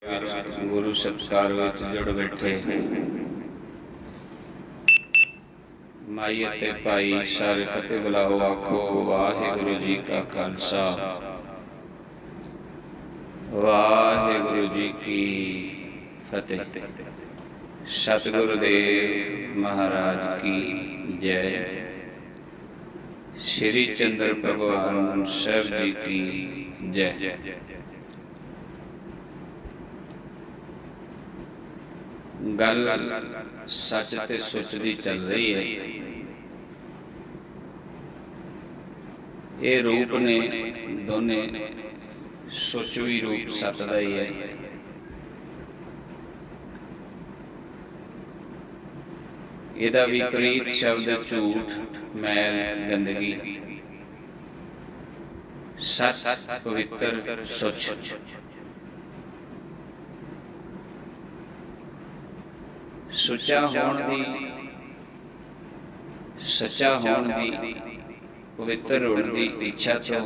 गुरु सत्कार विच जुड़ बैठे माई अते भाई सारे फतेह बुलाओ आखो वाहिगुरु जी का खालसा वाहिगुरु जी की फतेह। सतगुरुदेव महाराज की जय। श्री चंद्र भगवान साहब जी की जय। गल सच ते सुच दी चल रही है। ये रूप ने दोने, सुच भी रूप सत दा ही है। इहदा विपरीत शब्द झूठ, मैल, गंदगी, सच, पवित्र, सुच। सुचा होने दी, सच्चा होने दी, पवित्र होने की इच्छा तो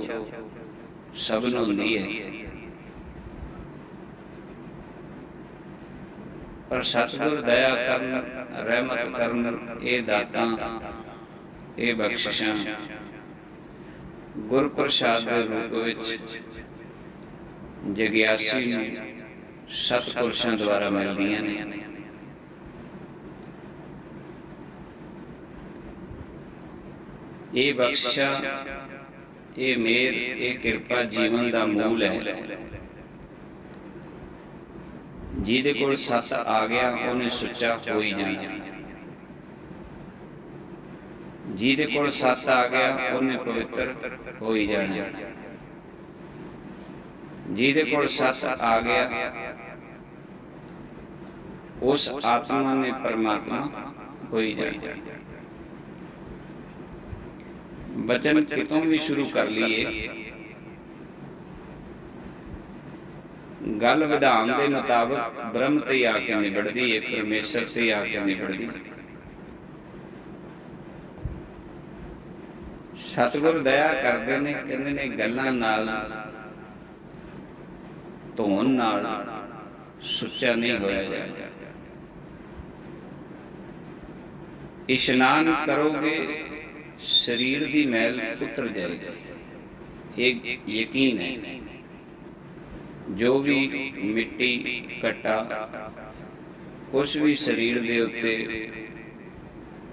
सब नूं हुंदी है, पर सतगुर दया करन, रहमत करन, ये दातां, ये बख्शिशां गुर प्रसाद के रूप विच जग्यासी नूं सतपुरुषां द्वारा मिलदियां ने। ये बख्शिशा, ये मेहर, ये किरपा जीवन का मूल है। जिहदे कोल सत आ गया उन्हें सुच्चा हो ही जाना। जिहदे कोल सत आ गया उन्हें पवित्र हो ही जाना। जिहदे कोल सत आ गया उस आत्मा ने परमात्मा हो ही जाना। बचन कितों भी शुरू कर लिए, गल विधान के मुताबिक ब्रह्म ते आके निबड़ती है, परमेश्वर ते आके निबड़ती। सतगुर दया करते ने, कहते ने गल्लां नाल धोन नाल सुच्चा नहीं होया जाएगा। इशनान करोगे शरीर की मैल उतर जाएगी, एक यकीन है। जो भी मिट्टी कट्टा कुछ भी शरीर के उत्ते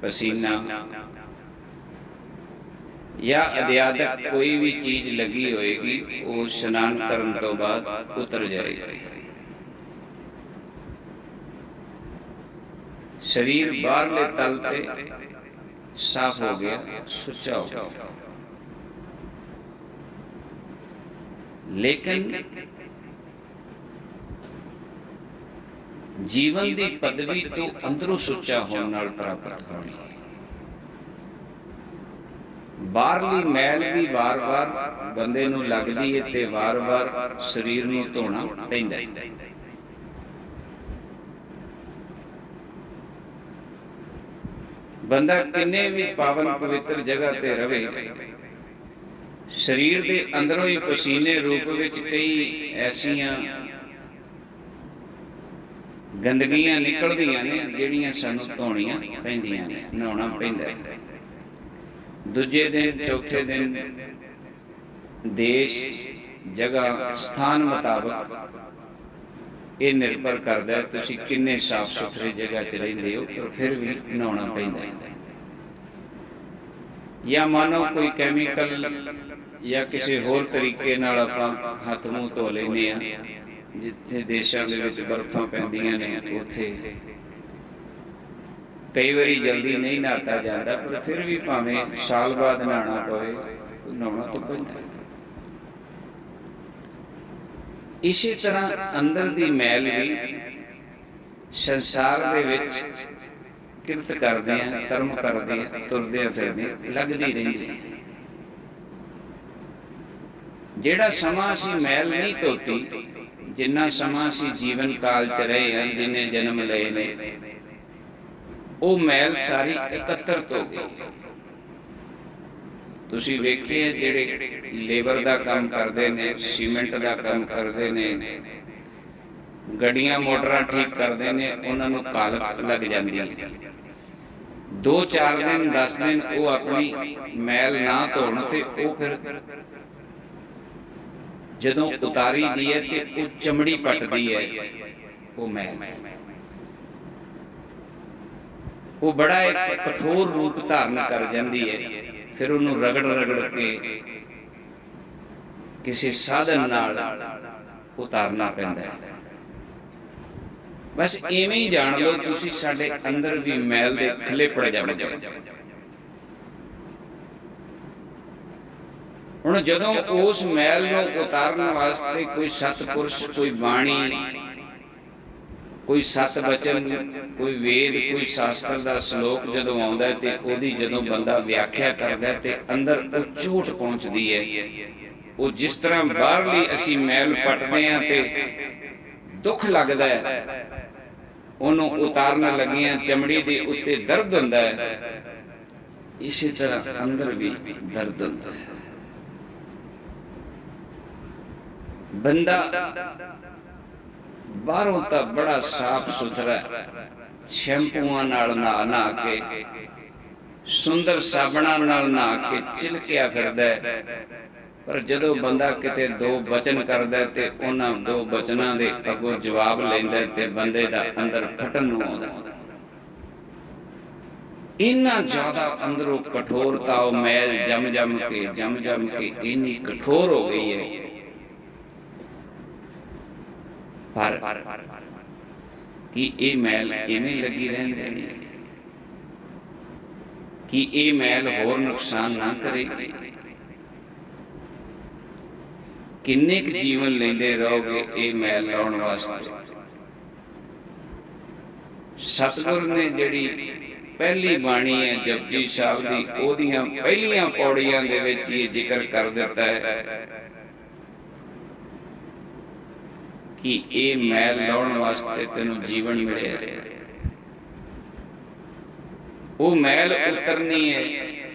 पसीना या अध्यात्मक कोई भी चीज लगी होएगी वो स्नान करन तो बाद उतर जाएगी। शरीर बाहरले तल ते साफ हो गया, सुच्चा हो गया। लेकिन जीवन की पदवी तो अंदरों सुच्चा होने नाल प्राप्त होनी है। बाहरली मैल भी वार वार बंदे नूं लगदी है ते वार वार शरीर नूं धोना पैंदा है। बंदा किन्ने भी पावन पवित्र जगह ते रवे, शरीर के अंदरों ही पसीने रूप विच कई ऐसियां गंदगियां निकलदियां ने जिहड़ियां सानूं धोणियां पैंदियां ने, नहाउणा पैंदा है। दूजे दिन, चौथे दिन, देश, जगह, स्थान मुताबिक ये निर्भर करता है तुसीं किन्ने साफ सुथरे जगह च रहिंदे हो, पर फिर भी नहाउणा पैंदा है। या मानो कोई कैमिकल या किसी होर तरीके नाल आपां हत्थ मूँह धो लैंदे आ। जिथे देशां दे विच बर्फां पैंदियां ने उत्थे कई बारी जल्दी नहीं नहाता जाता, पर फिर भी भावें साल बाद नहाना पवे नहाउणा तो पैंदा है। इसी तरह अंदर दी मैल भी संसार दे विच किरत करदियां, कर्म करदियां, तुरदियां फिरदियां लगदी रहिंदी है। जिहड़ा समां असीं मैल नहीं धोती, जिन्ना समां असीं जीवन काल च रहे हैं, जिन्ने जन्म लए ने, वो मैल सारी एकत्रित हो गई। तुसीं वेखिए जिहड़े लेबर का काम करते हैं, सीमेंट का काम करते हैं, ਗੱਡੀਆਂ ਮੋਟਰਾਂ ਠੀਕ ਕਰਦੇ ਨੇ, ਉਹਨਾਂ ਨੂੰ ਕਾਲਕ ਲੱਗ ਜਾਂਦੀ ਹੈ। 2-4 ਦਿਨ 10 ਦਿਨ ਉਹ ਆਪਣੀ ਮੈਲ ਨਾ ਧੋਣ ਤੇ ਉਹ ਫਿਰ ਜਦੋਂ ਉਤਾਰੀ ਦੀ ਹੈ ਤੇ ਉਹ ਚਮੜੀ ਪੱਟਦੀ ਹੈ, ਉਹ ਮੈਲ ਉਹ ਬੜਾ ਇੱਕ ਕਠੋਰ ਰੂਪ ਧਾਰਨ ਕਰ ਜਾਂਦੀ ਹੈ। ਫਿਰ ਉਹਨੂੰ ਰਗੜ ਰਗੜ ਕੇ ਕਿਸੇ ਸਾਧਨ ਨਾਲ ਉਤਾਰਨਾ ਪੈਂਦਾ ਹੈ। ਬਸ ਇਵੇਂ ਹੀ ਜਾਣ ਲਓ ਤੁਸੀਂ, ਸਾਡੇ ਅੰਦਰ ਵੀ ਮੈਲ ਦੇ ਖਲੇ ਪੜ ਜਾਣਗੇ। ਹੁਣ ਜਦੋਂ ਉਸ ਮੈਲ ਨੂੰ ਉਤਾਰਨ ਵਾਸਤੇ ਕੋਈ ਸਤਿਪੁਰਸ਼, ਕੋਈ ਬਾਣੀ, ਕੋਈ ਸਤ ਬਚਨ, ਕੋਈ ਵੇਦ, ਕੋਈ ਸ਼ਾਸਤਰ ਦਾ ਸ਼ਲੋਕ ਜਦੋਂ ਆਉਂਦਾ ਤੇ ਉਹਦੀ ਜਦੋਂ ਬੰਦਾ ਵਿਆਖਿਆ ਕਰਦਾ ਤੇ ਅੰਦਰ ਉਹ ਝੂਠ ਪਹੁੰਚਦੀ ਹੈ। ਉਹ ਜਿਸ ਤਰ੍ਹਾਂ ਬਾਹਰਲੀ ਅਸੀਂ ਮੈਲ ਪੱਟਦੇ ਹਾਂ ਤੇ ਦੁੱਖ ਲੱਗਦਾ ਹੈ, ਉਹਨੂੰ ਉਤਾਰਨ ਲੱਗਿਆਂ ਚਮੜੀ ਦੇ ਉੱਤੇ ਦਰਦ ਹੁੰਦਾ ਹੈ, ਇਸੇ ਤਰ੍ਹਾਂ ਅੰਦਰ ਵੀ ਦਰਦ ਹੁੰਦਾ ਹੈ। ਬੰਦਾ ਬਾਹਰੋਂ ਤਾਂ ਬੜਾ ਸਾਫ ਸੁਥਰਾ ਸ਼ੈਂਪੂਆਂ ਨਾਲ ਨਹਾ ਕੇ, ਸੁੰਦਰ ਸਾਬਣਾਂ ਨਾਲ ਨਹਾ ਕੇ ਚਿਲਕਿਆ ਫਿਰਦਾ ਹੈ, ਪਰ ਜਦੋਂ ਬੰਦਾ ਕਿਤੇ 2 ਬਚਨ ਕਰਦਾ ਤੇ ਉਹਨਾਂ 2 ਬਚਨਾਂ ਦੇ ਅੱਗੋਂ ਜਵਾਬ ਲੈਂਦਾ ਤੇ ਬੰਦੇ ਦਾ ਅੰਦਰ ਫਟਣ ਨੂੰ ਆਉਂਦਾ। ਇੰਨਾ ਜ਼ਿਆਦਾ ਅੰਦਰੋਂ ਕਠੋਰਤਾ, ਉਹ ਮੈਲ ਜਮ ਜਮ ਕੇ ਇੰਨੀ ਕਠੋਰ ਹੋ ਗਈ ਹੈ। ਪਰ ਕੀ ਇਹ ਮੈਲ ਇਵੇਂ ਲੱਗੀ ਰਹਿੰਦੀ ਹੈ? ਕੀ ਇਹ ਮੈਲ ਹੋਰ ਨੁਕਸਾਨ ਨਾ ਕਰੇਗੀ? ਕਿੰਨੇ ਕੁ ਜੀਵਨ ਲੈਂਦੇ ਰਹੋਗੇ ਇਹ ਮੈਲ ਲਾਉਣ ਵਾਸਤੇ? ਸਤਿਗੁਰ ਨੇ ਜਿਹੜੀ ਪਹਿਲੀ ਬਾਣੀ ਹੈ ਜਪਜੀ ਸਾਹਿਬ ਦੀ, ਉਹਦੀਆਂ ਪਹਿਲੀਆਂ ਪੌੜੀਆਂ ਦੇ ਵਿੱਚ ਇਹ ਜ਼ਿਕਰ ਕਰ ਦਿੱਤਾ ਹੈ ਕਿ ਇਹ ਮੈਲ ਲਾਉਣ ਵਾਸਤੇ ਤੈਨੂੰ ਜੀਵਨ ਮਿਲਿਆ। ਉਹ ਮੈਲ ਉਤਰਨੀ ਹੈ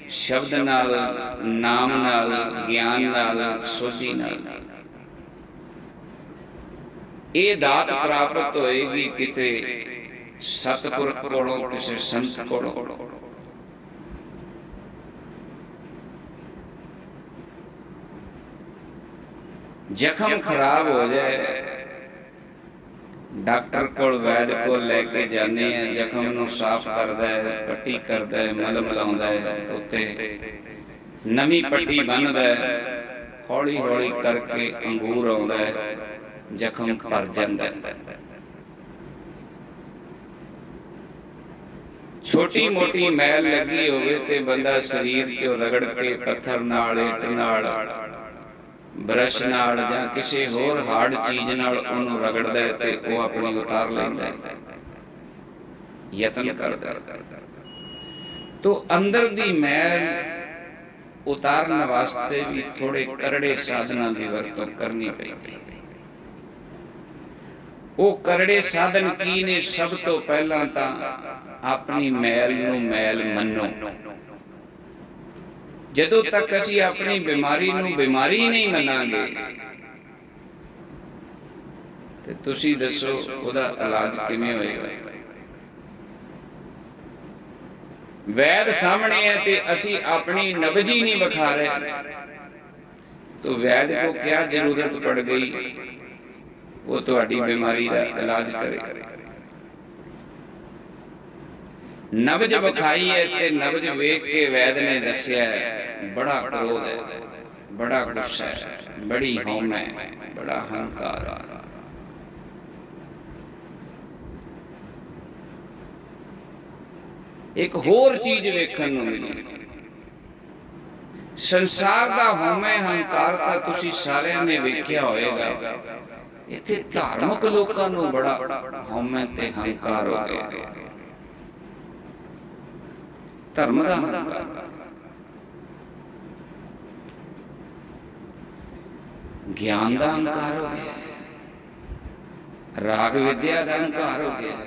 ਸ਼ਬਦ ਨਾਲ, ਨਾਮ ਨਾਲ, ਗਿਆਨ ਨਾਲ, ਸੋਝੀ ਨਾਲ। ਇਹ ਦਾਤ ਪ੍ਰਾਪਤ ਹੋਏਗੀ ਕਿਸੇ ਸਤਿਪੁਰਖ ਕੋਲੋਂ, ਕਿਸੇ ਸੰਤ ਕੋਲੋਂ। ਜ਼ਖਮ ਖਰਾਬ ਹੋ ਜਾਏ, ਡਾਕਟਰ ਕੋਲ, ਵੈਦ ਕੋਲ ਲੈ ਕੇ ਜਾਂਦੇ ਆ, ਜ਼ਖਮ ਨੂੰ ਸਾਫ਼ ਕਰਦਾ ਹੈ, ਪੱਟੀ ਕਰਦਾ ਹੈ, ਮਲਮ ਲਾਉਂਦਾ ਹੈ, ਉੱਤੇ ਨਵੀਂ ਪੱਟੀ ਬੰਨ੍ਹਦਾ ਹੈ, ਹੌਲੀ ਹੌਲੀ ਕਰਕੇ ਅੰਗੂਰ ਆਉਂਦਾ ਹੈ, ਜ਼ਖਮ ਭਰ ਜਾਂਦਾ ਹੈ। ਛੋਟੀ ਮੋਟੀ ਮੈਲ ਲੱਗੀ ਹੋਵੇ ਤੇ ਬੰਦਾ ਸਰੀਰ ਤੇ ਰਗੜ ਕੇ ਪੱਥਰ ਨਾਲ, ਇੱਟ ਨਾਲ, ਬਰਸ਼ ਨਾਲ ਜਾਂ ਕਿਸੇ ਹੋਰ ਹਾਰਡ ਚੀਜ਼ ਨਾਲ ਉਹਨੂੰ ਰਗੜਦਾ ਹੈ ਤੇ ਉਹ ਆਪਣੀ ਉਤਾਰ ਲੈਂਦਾ ਹੈ, ਯਤਨ ਕਰਦਾ। ਤੋ ਅੰਦਰ ਦੀ ਮੈਲ ਉਤਾਰਨ ਵਾਸਤੇ ਵੀ ਥੋੜੇ ਕਰੜੇ ਸਾਧਨਾਂ ਦੀ ਵਰਤੋਂ ਕਰਨੀ ਪੈਂਦੀ। ਉਹ ਕਰੜੇ ਸਾਧਨ ਕੀ ਨੇ? ਸਭ ਤੋਂ ਪਹਿਲਾਂ ਤਾਂ ਆਪਣੀ ਮੈਲ ਨੂੰ ਮੈਲ ਮੰਨੋ। ਜਦੋਂ ਤੱਕ ਅਸੀਂ ਆਪਣੀ ਬਿਮਾਰੀ ਨੂੰ ਬਿਮਾਰੀ ਨਹੀਂ ਮੰਨਾਂਗੇ ਤੇ ਤੁਸੀਂ ਦੱਸੋ ਉਹਦਾ ਇਲਾਜ ਕਿਵੇਂ ਹੋਏਗਾ? ਵੈਦ ਸਾਹਮਣੇ ਹੈ ਤੇ ਅਸੀਂ ਆਪਣੀ ਨਬਜ਼ ਹੀ ਨਹੀਂ ਵਿਖਾ ਰਹੇ, तो वैद को क्या जरूरत पड़ गई? वो तुहाडी बीमारी का इलाज करे। नबज विखाई है ते नबज वेख के वैद ने दस्या है बड़ा क्रोध है, बड़ा गुस्सा है, बड़ी हौम है, बड़ा अहंकार है। एक होर चीज वेखण नूं मिली, संसार दा हौमे हंकार तां तुसीं सारिआं ने वेखिआ होएगा। इत्थे धार्मिक लोकां नूं बड़ा हौमे ते हंकार हो गया, धर्म दा हंकार, ज्ञान दा हंकार हो गया, राग विद्या दा हंकार हो गया,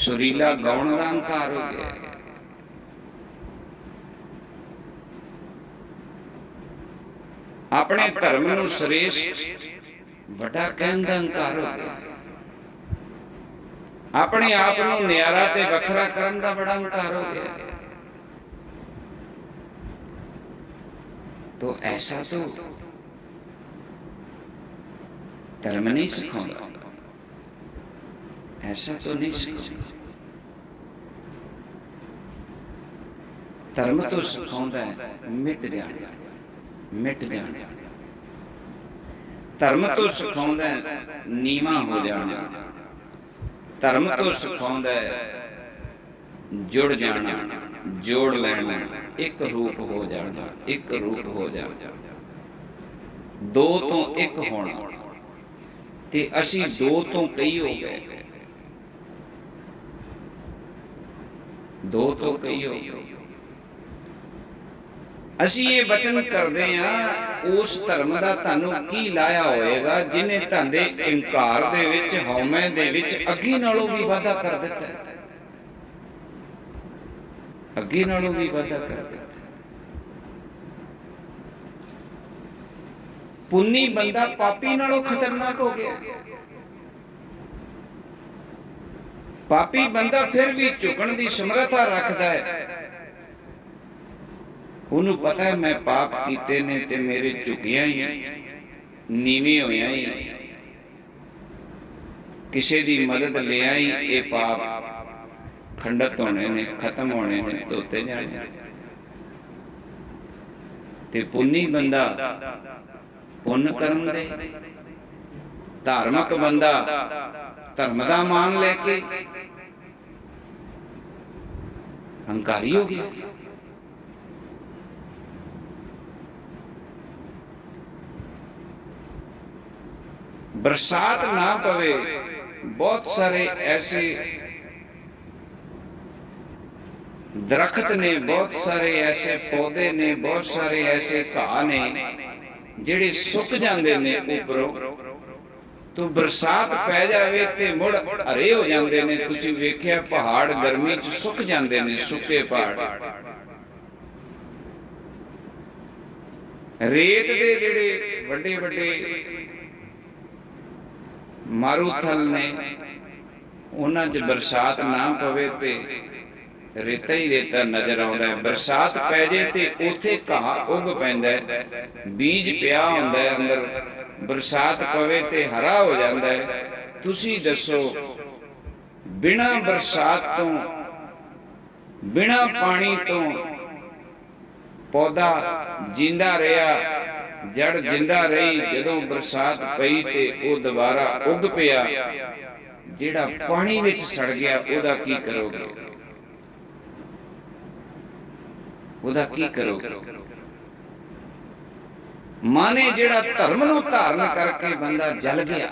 सुरीला गाउण दा हंकार हो गया। ਆਪਣੇ ਧਰਮ ਨੂੰ ਸ੍ਰੇਸ਼ਟ ਵੱਡਾ ਕਹਿਣ ਦਾ ਹੰਕਾਰ ਹੋ ਗਿਆ। ਆਪਣੇ ਆਪ ਨੂੰ ਨਿਆਰਾ ਤੇ ਵੱਖਰਾ ਕਰਨ ਦਾ ਬੜਾ ਹੰਕਾਰ ਹੋ ਗਿਆ। तो ऐसा तो धर्म नहीं सिखाता, ऐसा तो नहीं सिखाता। धर्म तो सिखाता है मिट जाना, मिट जाना। धर्म तो सिखाता है नीवा हो जाना, धर्म तो सिखाता है जुड़ जाना, जोड़ लेना, एक रूप हो जाना, एक रूप हो जाना, दो तो एक होना। ते असी दो तो कई हो गए, दो तो कई हो गए। असी ये वचन करते हैं उस धर्म का तुहानू की लाया होएगा जिन्हें तुहाडे इंकार दे विच हौमे दे विच अगे नालों भी वाधा कर दिता है, अगे नालों भी वाधा कर दिता। पुन्नी बंदा पापी नालों खतरनाक हो गया। पापी बंदा फिर भी झुकण की समर्था रखता है। उन्होंने पता है मैं पाप कीते ने ते मेरे झुकिया ही नीवे होया ही किसी की मदद लिया ही ये पाप खंडित होने ने, खत्म होने ने, धोते जाने। ते पुन्नी बंदा पुण्य करन दे, धार्मिक बंदा धर्म दा मान लेके हंकारी हो गया। बरसात ना पवे, बहुत सारे ऐसे दरख्त ने, बहुत सारे ऐसे पौधे ने, बहुत सारे ऐसे घाह ने ਜਿਹੜੇ ਸੁੱਕ ਜਾਂਦੇ ਨੇ ਉੱਪਰੋਂ। तो बरसात पै जावे ते मुड़ हरे हो जाते ने। तुसीं वेख्या पहाड़ गर्मी च सुक जाते ने, सुके पहाड़। रेत दे जिहड़े वड्डे वड्डे मारूथल ने उन्हां च बरसात ना पवे ते रेता ही रेता नजर आउंदा है। बरसात पै जाए ते उत्थे घाह उग पैंदा है, बीज पिया हुंदा है अंदर। बरसात पवे ते हरा हो जाता है। तुसी दसो बिना बरसात तो, बिना पानी तो पौधा जिंदा रहा, जड़ जिंदा रही। जदों बरसात पई ते वो दोबारा उग पिया। जिहड़ा पानी विच सड़ गया ओदा की करोगे? ओदा की करोगे? माने जिहड़ा धर्म नूं धारण करके बंदा जल गया,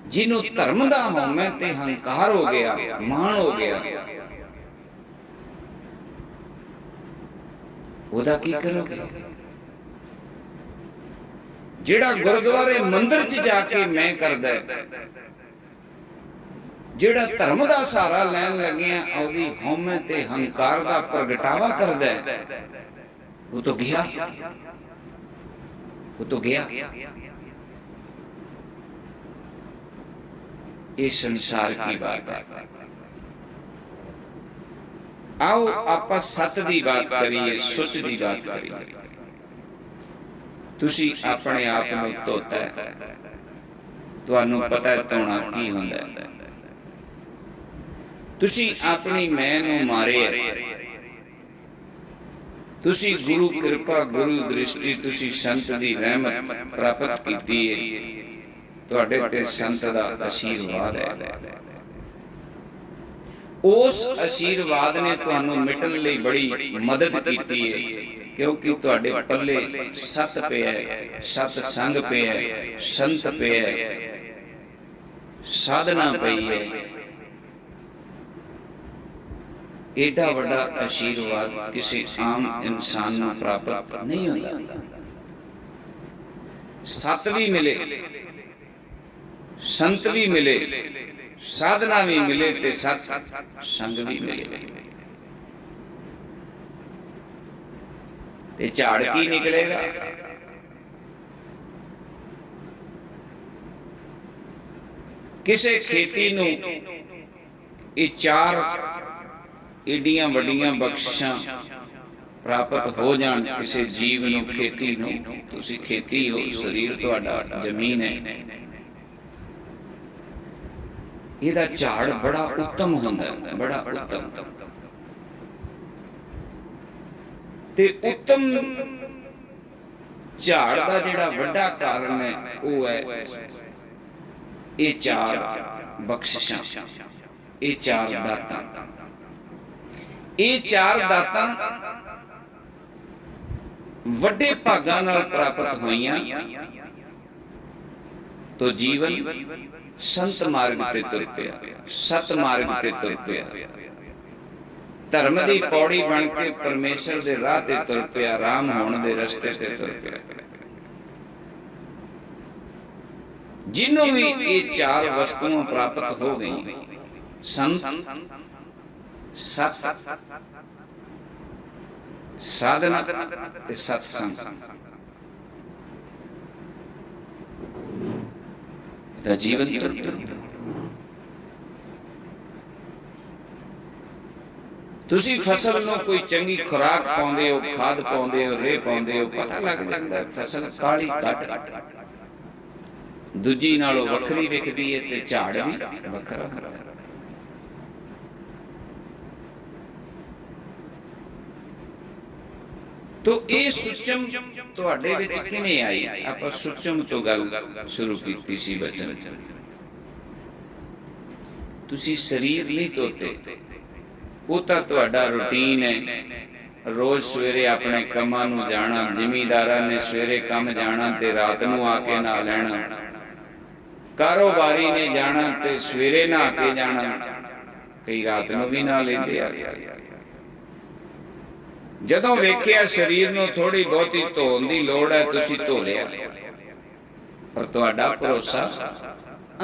जिन्हों धर्म दा हौमे ते हंकार हो गया, मान हो गया, ओदा की करोगे? जिहड़ा गुरुद्वारे मंदिर च जाके मैं करदा है, जिहड़ा धर्म दा सहारा लैन लग्या ओदी हौमे ते हंकार दा प्रगटावा करदा है, वो तो गया, वो तो गया। ये संसार की बात है। आओ आपां सत दी बात करिए, सुच दी बात करिए। तुसी अपने आप नूं धोता है, तुहानूं पता है धोना की हुंदा है। तुसी अपनी मैं नूं मारिया, तुसी गुरु कृपा, गुरु दृष्टि, तुसी संत दी रहमत प्राप्त कीती है। तुहाडे ते संत दा आशीर्वाद है। उस आशीर्वाद ने तुहानूं मिटण लई बड़ी मदद कीती है, क्योंकि तुहाडे पल्ले सत पिया है, सत संग पिया है, संत पिया है, साधना पई है। एडा वड्डा आशीर्वाद किसी आम इंसान नूं प्राप्त नहीं होता। सत भी मिले, संत भी मिले, साधना भी मिले ते सत संग भी मिले, ते झाड़ की निकलेगा? ਕਿਸੇ ਖੇਤੀ ਨੂੰ ਇਹ ਚਾਰ ਏਡੀਆਂ ਵੱਡੀਆਂ ਬਖਸ਼ਿਸ਼ਾਂ ਪ੍ਰਾਪਤ ਹੋ ਜਾਣ, ਕਿਸੇ ਜੀਵ ਨੂੰ, ਖੇਤੀ ਨੂੰ। ਤੁਸੀਂ ਖੇਤੀ ਹੋ, ਸਰੀਰ ਤੁਹਾਡਾ ਜ਼ਮੀਨ ਹੈ, ਇਹਦਾ ਝਾੜ ਬੜਾ ਉੱਤਮ ਹੁੰਦਾ ਹੈ, ਬੜਾ ਉੱਤਮ। ਤੇ ਉੱਤਮ ਝਾੜ ਦਾ ਜਿਹੜਾ ਵੱਡਾ ਕਾਰਨ ਹੈ ਉਹ ਹੈ ਇਹ ਚਾਰ ਬਖਸ਼ਿਸ਼ਾਂ, ਇਹ ਚਾਰ ਦਾਤਾਂ। ਇਹ ਚਾਰ ਦਾਤਾਂ ਵੱਡੇ ਭਾਗਾਂ ਨਾਲ ਪ੍ਰਾਪਤ ਹੋਈਆਂ ਤੋ ਜੀਵਨ ਸੰਤ ਮਾਰਗ ਤੇ ਤੁਰ ਪਿਆ, ਸਤ ਮਾਰਗ ਤੇ ਤੁਰ ਪਿਆ, ਧਰਮ ਦੀ ਪੌੜੀ ਬਣ ਕੇ ਪਰਮੇਸ਼ਰ ਦੇ ਰਾਹ ਤੇ ਤੁਰ ਪਿਆ, ਰਾਮ ਹੋਣ ਦੇ ਰਸਤੇ ਤੇ ਤੁਰ ਪਿਆ। ਜਿਹਨੂੰ ਵੀ ਇਹ ਚਾਰ ਵਸਤੂਆਂ ਪ੍ਰਾਪਤ ਹੋ ਗਈਆਂ, ਸੰਤ, ਸਤ, ਸਾਧਨਾ ਤੇ ਸਤਸੰਗ, ਦਾ ਜੀਵਨ ਤੁਰ ਪਿਆ। ਤੁਸੀਂ ਫਸਲ ਨੂੰ ਕੋਈ ਚੰਗੀ ਖੁਰਾਕ ਪਾਉਂਦੇ ਹੋ, ਖਾਦ ਪਾਉਂਦੇ ਹੋ, ਰੇਹ ਪਾਉਂਦੇ ਹੋ, ਪਤਾ ਲੱਗ ਜਾਂਦਾ ਫਸਲ ਕਾਲੀ ਘੱਟ ਦੂਜੀ ਨਾਲੋਂ ਵੱਖਰੀ ਵਿਖਦੀ ਹੈ ਤੇ ਝਾੜ ਵੀ ਵੱਖਰਾ ਹੁੰਦਾ ਹੈ। ਤੋ ਇਹ ਸੁਚਮ ਤੁਹਾਡੇ ਵਿੱਚ ਕਿਵੇਂ ਆਈ? ਆਪਾਂ ਸੁਚਮ ਤੋਂ ਗੱਲ ਸ਼ੁਰੂ ਕੀਤੀ ਸੀ ਬਚਨ। ਤੁਸੀਂ ਸਰੀਰ ਨਹੀਂ ਧੋਤੇ, ਉਹ ਤਾਂ ਤੁਹਾਡਾ ਰੂਟੀਨ ਹੈ। ਰੋਜ਼ ਸਵੇਰੇ ਆਪਣੇ ਕੰਮਾਂ ਨੂੰ ਜਾਣਾ, ਜ਼ਿਮੀਂਦਾਰਾਂ ਨੇ ਸਵੇਰੇ ਕੰਮ ਜਾਣਾ ਤੇ ਰਾਤ ਨੂੰ ਆ ਕੇ ਨਹਾ ਲੈਣਾ, ਕਾਰੋਬਾਰੀ ਨੇ ਜਾਣਾ ਤੇ ਸਵੇਰੇ ਨਹਾ ਕੇ ਜਾਣਾ, ਕਈ ਰਾਤ ਨੂੰ ਵੀ ਨਹਾ ਲੈਂਦੇ ਆ। ਜਦੋਂ ਵੇਖਿਆ ਸਰੀਰ ਨੂੰ ਥੋੜੀ ਬਹੁਤੀ ਧੋਣ ਦੀ ਲੋੜ ਹੈ, ਤੁਸੀਂ ਧੋ ਲਿਆ, ਪਰ ਤੁਹਾਡਾ ਭਰੋਸਾ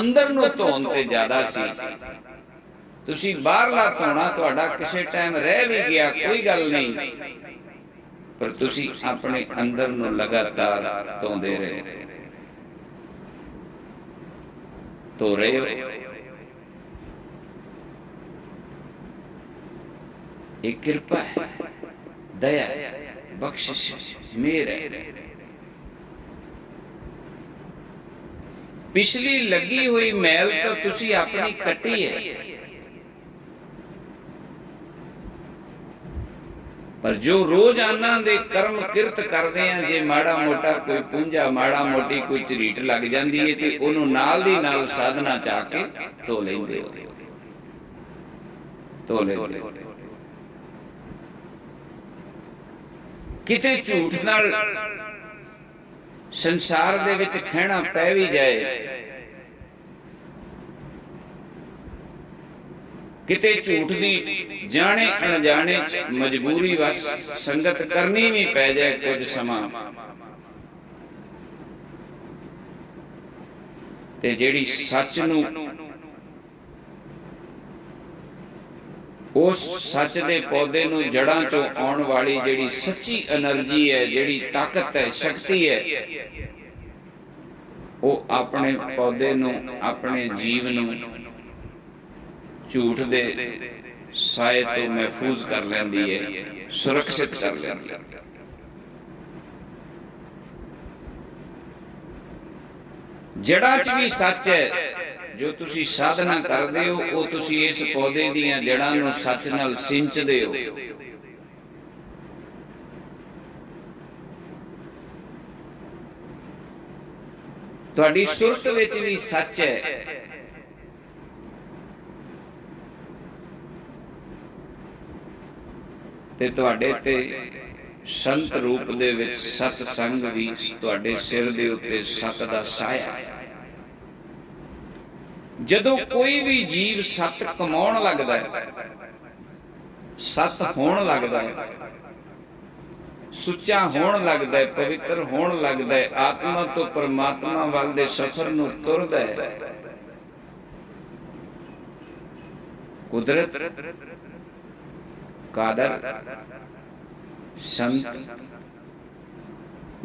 ਅੰਦਰ ਨੂੰ ਧੋਣ ਤੇ ਜ਼ਿਆਦਾ ਸੀ। ਤੁਸੀਂ ਬਾਹਰਲਾ ਧੋਣਾ ਤੁਹਾਡਾ ਕਿਸੇ ਟਾਈਮ ਰਹਿ ਵੀ ਗਿਆ, ਕੋਈ ਗੱਲ ਨਹੀਂ, ਪਰ ਤੁਸੀਂ ਆਪਣੇ ਅੰਦਰ ਨੂੰ ਲਗਾਤਾਰ ਧੋਂਦੇ ਰਹੇ, ਧੋ ਰਹੇ ਹੋ। ਇਹ ਕਿਰਪਾ ਹੈ, ਦਇਆ ਹੈ, ਬਖਸ਼ਿਸ਼, ਮਿਹਰ ਹੈ। ਪਿਛਲੀ ਲੱਗੀ ਹੋਈ ਮੈਲ ਤਾਂ ਤੁਸੀਂ ਆਪਣੀ ਕੱਟੀ ਹੈ, ਪਰ ਜੋ ਰੋਜ਼ਾਨਾ ਦੇ ਕਰਮ ਕਿਰਤ ਕਰਦੇ ਆ, ਜੇ ਮਾੜਾ ਮੋਟਾ ਕੋਈ ਪੁੰਜਾ, ਮਾੜਾ ਮੋਟੀ ਕੋਈ ਝਰੀਟ ਲੱਗ ਜਾਂਦੀ ਹੈ ਤੇ ਉਹਨੂੰ ਨਾਲ ਦੀ ਨਾਲ ਸਾਧਨਾ ਚਾ ਕੇ ਧੋ ਲੈਂਦੇ ਹੋ, ਧੋ ਲੈਂਦੇ ਹੋ। ਕਿਤੇ ਝੂਠ ਨਾਲ ਸੰਸਾਰ ਦੇ ਵਿੱਚ ਖਹਿਣਾ ਪੈ ਵੀ ਜਾਏ, ਕਿਤੇ ਝੂਠ ਦੀ ਜਾਣੇ ਅਣਜਾਣੇ ਚ ਮਜਬੂਰੀ ਵਸ ਸੰਗਤ ਕਰਨੀ ਵੀ ਪੈ ਜਾਏ ਕੁਝ ਸਮਾਂ, ਤੇ ਜਿਹੜੀ ਸੱਚ ਨੂੰ, ਉਸ ਸੱਚ ਦੇ ਪੌਦੇ ਨੂੰ ਜੜਾਂ ਚੋਂ ਆਉਣ ਵਾਲੀ ਜਿਹੜੀ ਸੱਚੀ એનર્ਜੀ ਹੈ, ਜਿਹੜੀ ਤਾਕਤ ਹੈ, ਸ਼ਕਤੀ ਹੈ, ਉਹ ਆਪਣੇ ਪੌਦੇ ਨੂੰ, ਆਪਣੇ ਜੀਵ ਨੂੰ ਝੂਠ ਦੇ ਸਾਏ ਤੋਂ ਮਹਿਫੂਜ਼ ਕਰ ਲੈਂਦੀ ਹੈ, ਸੁਰੱਖਿਅਤ ਕਰ ਲੈਂਦੀ ਹੈ। ਜੜਾਂ 'ਚ ਵੀ ਸੱਚ ਹੈ। ਜੋ ਤੁਸੀਂ ਸਾਧਨਾ ਕਰਦੇ ਹੋ, ਉਹ ਤੁਸੀਂ ਇਸ ਪੌਦੇ ਦੀਆਂ ਜੜਾਂ ਨੂੰ ਸੱਚ ਨਾਲ ਸਿੰਚਦੇ ਹੋ। ਤੁਹਾਡੀ ਸੁਰਤ ਵਿੱਚ ਵੀ ਸੱਚ ਹੈ। ਤੇ ਤੁਹਾਡੇ ਤੇ ਸੰਤ ਰੂਪ ਦੇ ਵਿੱਚ ਸਤ ਸੰਗ ਵੀ, ਤੁਹਾਡੇ ਸਿਰ ਦੇ ਉੱਤੇ ਸਤ ਦਾ ਸਾਇਆ ਹੈ। ਜਦੋਂ ਕੋਈ ਵੀ ਜੀਵ ਸਤ ਕਮਾਉਣ ਲੱਗਦਾ ਹੈ, ਸਤ ਹੋਣ ਲੱਗਦਾ ਹੈ, ਸੁੱਚਾ ਹੋਣ ਲੱਗਦਾ ਹੈ, ਪਵਿੱਤਰ ਹੋਣ ਲੱਗਦਾ ਹੈ, ਆਤਮਾ ਤੋਂ ਪਰਮਾਤਮਾ ਵੱਲ ਦੇ ਸਫ਼ਰ ਨੂੰ ਤੁਰਦਾ ਹੈ, ਕੁਦਰਤ, ਕਾਦਰ, ਸੰਤ,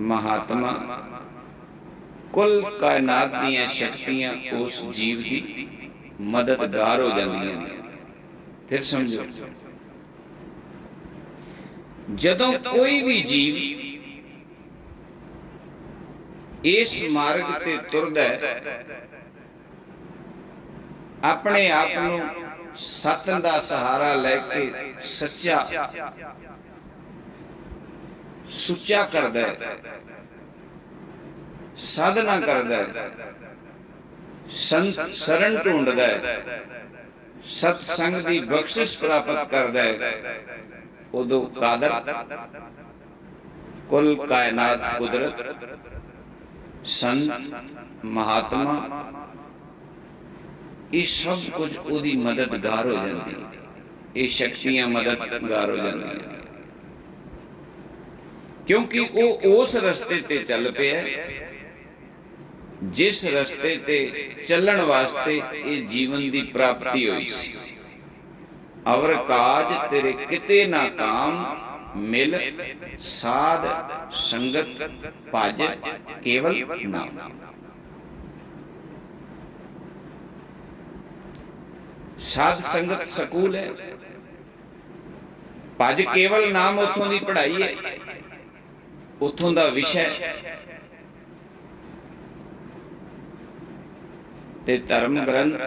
ਮਹਾਤਮਾ, ਕੁੱਲ ਕਾਇਨਾਤ ਦੀਆਂ ਸ਼ਕਤੀਆਂ ਉਸ ਜੀਵ ਦੀ ਮਦਦਗਾਰ ਹੋ ਜਾਂਦੀਆਂ ਨੇ। ਫਿਰ ਸਮਝੋ, ਜਦੋਂ ਕੋਈ ਵੀ ਜੀਵ ਇਸ ਮਾਰਗ ਤੇ ਤੁਰਦਾ ਹੈ, ਆਪਣੇ ਆਪ ਨੂੰ ਸੱਚ ਦਾ ਸਹਾਰਾ ਲੈ ਕੇ ਸੱਚਾ ਸੁੱਚਾ ਕਰਦਾ ਹੈ, ਸਾਧਨਾ ਕਰਦਾ ਹੈ, ਸੰਤ ਸ਼ਰਨ ਢੂੰਡਦਾ ਹੈ, ਸਤ ਸੰਗ ਦੀ ਬਖਸ਼ਿਸ਼ ਪ੍ਰਾਪਤ ਕਰਦਾ ਹੈ, ਉਦੋਂ ਕਾਦਰ ਕੁੱਲ ਕਾਇਨਾਤ ਕੁਦਰਤ ਸੰਤ ਮਹਾਤਮਾ ਇਹ ਸਭ ਕੁਝ ਉਹਦੀ ਮਦਦਗਾਰ ਹੋ ਜਾਂਦੀ ਹੈ। ਇਹ ਸ਼ਕਤੀਆਂ ਮਦਦਗਾਰ ਹੋ ਜਾਂਦੀਆਂ ਕਿਉਂਕਿ ਉਹ ਉਸ ਰਸਤੇ ਤੇ ਚੱਲ ਪਿਆ ਜਿਸ ਰਸਤੇ ਤੇ ਚੱਲਣ ਵਾਸਤੇ ਇਹ ਜੀਵਨ ਦੀ ਪ੍ਰਾਪਤੀ ਹੋਈ ਸੀ। ਅਵਰ ਕਾਜ ਤੇਰੇ ਕਿਤੇ ਨਾ ਕਾਮ ਮਿਲ ਸਾਧ ਸੰਗਤ ਭਜ ਕੇਵਲ ਨਾਮ। ਸਾਧ ਸੰਗਤ ਸਕੂਲ ਹੈ, ਭਜ ਕੇਵਲ ਨਾਮ ਉੱਥੋਂ ਦੀ ਪੜ੍ਹਾਈ ਹੈ, ਉੱਥੋਂ ਦਾ ਵਿਸ਼ਾ ਤੇ ਧਰਮ ਗ੍ਰੰਥ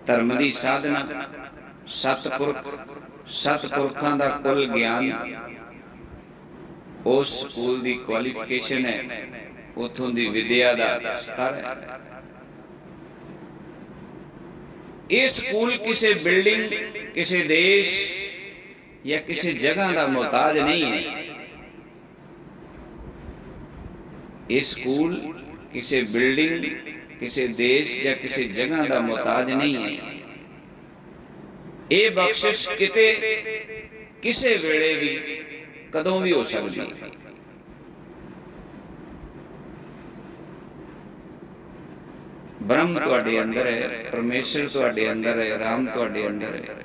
ਧਰਮ ਦੀ ਸਾਧਨਾ ਸਤਪੁਰਖਾਂ ਦਾ ਕੁੱਲ ਗਿਆਨ ਉਸ ਸਕੂਲ ਦੀ ਕੁਆਲੀਫਿਕੇਸ਼ਨ ਹੈ, ਉੱਥੋਂ ਦੀ ਵਿਦਿਆ ਦਾ ਸਤਰ ਹੈ। ਇਹ ਸਕੂਲ ਕਿਸੇ ਬਿਲਡਿੰਗ, ਕਿਸੇ ਦੇਸ਼ ਜਾਂ ਕਿਸੇ ਜਗ੍ਹਾ ਦਾ ਮੁਹਤਾਜ ਨਹੀਂ ਹੈ। ਇਹ ਸਕੂਲ ਕਿਸੇ ਬਿਲਡਿੰਗ, ਕਿਸੇ ਦੇਸ਼ ਜਾਂ ਕਿਸੇ ਜਗ੍ਹਾ ਦਾ ਮੁਹਤਾਜ ਨਹੀਂ ਹੈ। ਇਹ ਬਖਸ਼ਿਸ਼ ਕਿਤੇ ਕਿਸੇ ਵੇਲੇ ਵੀ ਕਦੋਂ ਵੀ ਹੋ ਸਕਦੀ ਹੈ। ਬ੍ਰਹਮ ਤੁਹਾਡੇ ਅੰਦਰ ਹੈ, ਪਰਮੇਸ਼ਰ ਤੁਹਾਡੇ ਅੰਦਰ ਹੈ, ਰਾਮ ਤੁਹਾਡੇ ਅੰਦਰ ਹੈ।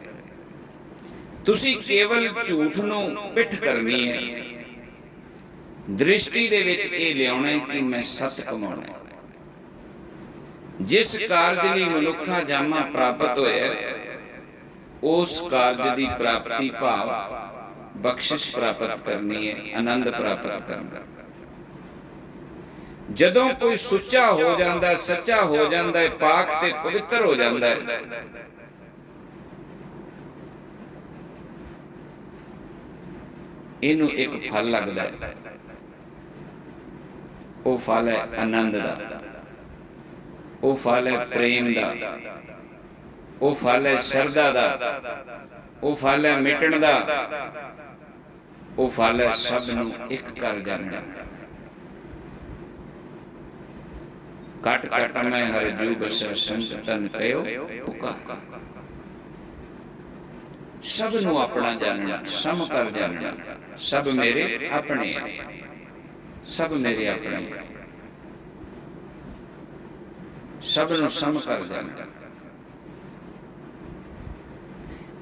ਤੁਸੀਂ ਕੇਵਲ ਝੂਠ ਨੂੰ ਪਿੱਠ ਕਰਨੀ ਹੈ, ਦ੍ਰਿਸ਼ਟੀ ਦੇ ਵਿੱਚ ਇਹ ਲਿਆਉਣਾ ਹੈ ਕਿ ਮੈਂ ਸੱਤ ਕਮਾਉਣਾ ਹੈ। ਜਿਸ ਕਾਰਜ ਲਈ ਮਨੁੱਖਾ ਜਾਮਾ ਪ੍ਰਾਪਤ ਹੋਇਆ ਉਸ ਕਾਰਜ ਦੀ ਪ੍ਰਾਪਤੀ ਭਾਵ ਬਖਸ਼ਿਸ਼ ਪ੍ਰਾਪਤ ਕਰਨੀ ਹੈ, ਆਨੰਦ ਪ੍ਰਾਪਤ ਕਰਨਾ। ਜਦੋਂ ਕੋਈ ਸੁੱਚਾ ਹੋ ਜਾਂਦਾ, ਸੱਚਾ ਹੋ ਜਾਂਦਾ ਹੈ, ਪਾਕ ਤੇ ਪਵਿੱਤਰ ਹੋ ਜਾਂਦਾ ਹੈ, ਇਹਨੂੰ ਇੱਕ ਫਲ ਲੱਗਦਾ ਹੈ। ਉਹ ਫਲ ਹੈ ਆਨੰਦ ਦਾ, ਉਹ ਫਲ ਹੈ ਪ੍ਰੇਮ ਦਾ, ਉਹ ਫਲ ਹੈ ਸ਼ਰਧਾ ਦਾ, ਉਹ ਫਲ ਹੈ ਮਿਟਣ ਦਾ, ਉਹ ਫਲ ਹੈ ਸਭ ਨੂੰ ਇੱਕ ਕਰ ਜਾਣਾ। ਕਟ ਕਟ ਮੈਂ ਹਰ ਜੂ ਬਸੈ ਸੰਤਨ ਕਹਿਓ ਪੁਕਾਰ। ਸਭ ਨੂੰ ਆਪਣਾ ਜਾਣਨਾ, ਸਮ ਕਰ ਜਾਣਨਾ। ਸਭ ਮੇਰੇ ਆਪਣੇ ਹੈ, ਸਭ ਮੇਰੇ ਆਪਣੇ ਹੈ, ਸਭ ਨੂੰ ਸਮ ਕਰ ਜਾਣਨਾ।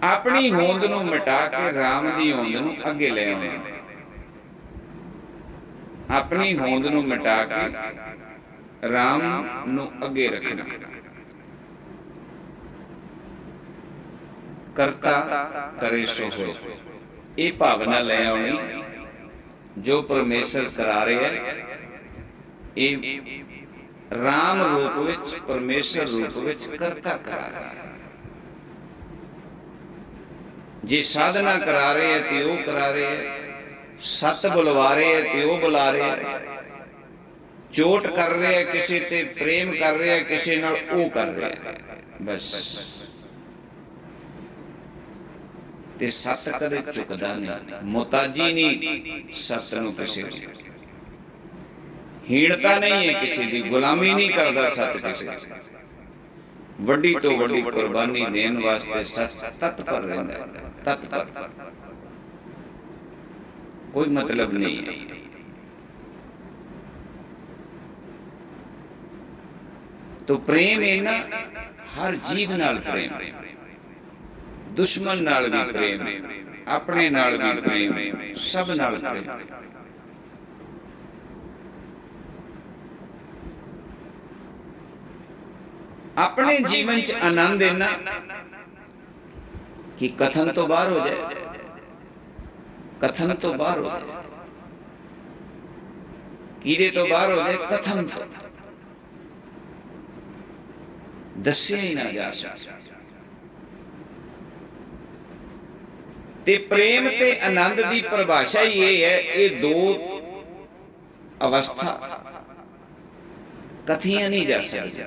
ਆਪਣੀ ਹੋਂਦ ਨੂੰ ਮਿਟਾ ਕੇ ਰਾਮ ਦੀ ਹੋਂਦ ਨੂੰ ਅੱਗੇ ਲੈ ਆਉਣਾ। ਆਪਣੀ ਹੋਂਦ ਨੂੰ ਮਿਟਾ ਕੇ ਰਾਮ ਨੂੰ ਅੱਗੇ ਰੱਖਣਾ। ਕਰਤਾ ਕਰੇ ਸੋ ਹੋਏ, ਇਹ ਭਾਵਨਾ ਲੈ ਆਉਣੀ ਜੋ ਪਰਮੇਸ਼ਰ ਕਰਾ ਰਿਹਾ ਹੈ। ਇਹ ਰਾਮ ਰੂਪ ਵਿੱਚ, ਪਰਮੇਸ਼ਰ ਰੂਪ ਵਿੱਚ ਕਰਤਾ ਕਰਾ ਰਿਹਾ ਹੈ। ਜੇ ਸਾਧਨਾ ਕਰਾ ਰਹੇ ਹੈ ਤੇ ਉਹ ਕਰਾ ਰਹੇ ਹੈ, ਸਤ ਬੁਲਵਾ ਰਹੇ ਹੈ ਤੇ ਉਹ ਬੁਲਾ ਰਿਹਾ ਹੈ, ਚੋਟ ਕਰ ਰਿਹਾ ਹੈ ਕਿਸੇ ਤੇ, ਪ੍ਰੇਮ ਕਰ ਰਿਹਾ ਹੈ ਕਿਸੇ ਨਾਲ, ਉਹ ਕਰ ਰਿਹਾ ਹੈ। ਬਸ ਤੇ ਸਤ ਕਦੇ ਝੁਕਦਾ ਨਹੀਂ, ਮੁਹਤਾਜੀ ਨਹੀਂ ਸਤ ਨੂੰ ਕਿਸੇ ਦੀ, ਹੀਣਤਾ ਨਹੀਂ ਹੈ ਕਿਸੇ ਦੀ, ਗੁਲਾਮੀ ਨਹੀਂ ਕਰਦਾ ਸਤ ਕਿਸੇ ਦੀ। ਵੱਡੀ ਤੋਂ ਵੱਡੀ ਕੁਰਬਾਨੀ ਦੇਣ ਵਾਸਤੇ ਸਤ ਤਤਪਰ ਰਹਿੰਦਾ ਹੈ, ਤਤਪਰ, ਕੋਈ ਮਤਲਬ ਨਹੀਂ ਹੈ। तो प्रेम इन्ना हर जीव नाल प्रेम, दुश्मन नाल भी प्रेम, अपने नाल भी प्रेम, सब नाल प्रेम। अपने जीवन च आनंद इन्ना कि कथन तो बाहर हो जाए, कथन तो बाहर हो जाए, कीड़े तो बाहर हो जाए, कथन तो दस्या ही ना जा सकता। ते प्रेम ते आनंद की परिभाषा ही ये है, ये दो अवस्था कथियां नहीं जा सकती।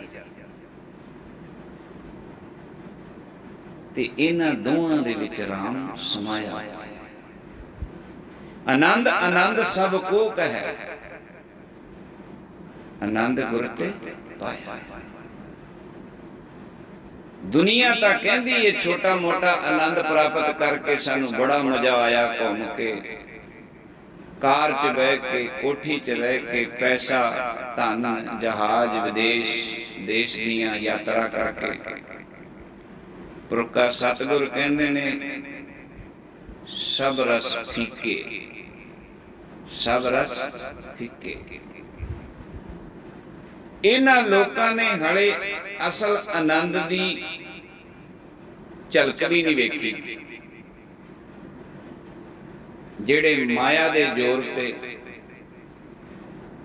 ते इन्हां दोवां दे विच राम समाया हुआ है। आनंद आनंद सब को कहे, आनंद गुर ते पाया। दुनिया तां कहंदी है छोटा मोटा आनंद प्राप्त करके सानू बड़ा मजा आया, घूम के कार च बह के, कोठी च रह के, पैसा धन जहाज विदेश देश दियां यात्रा करके। पुरखा सतगुर कहंदे ने सब रस फीके, सब रस फीके। इन्हां लोकां ने हले असल आनंद दी झलक भी नहीं वेखी, जेड़े माया दे जोर ते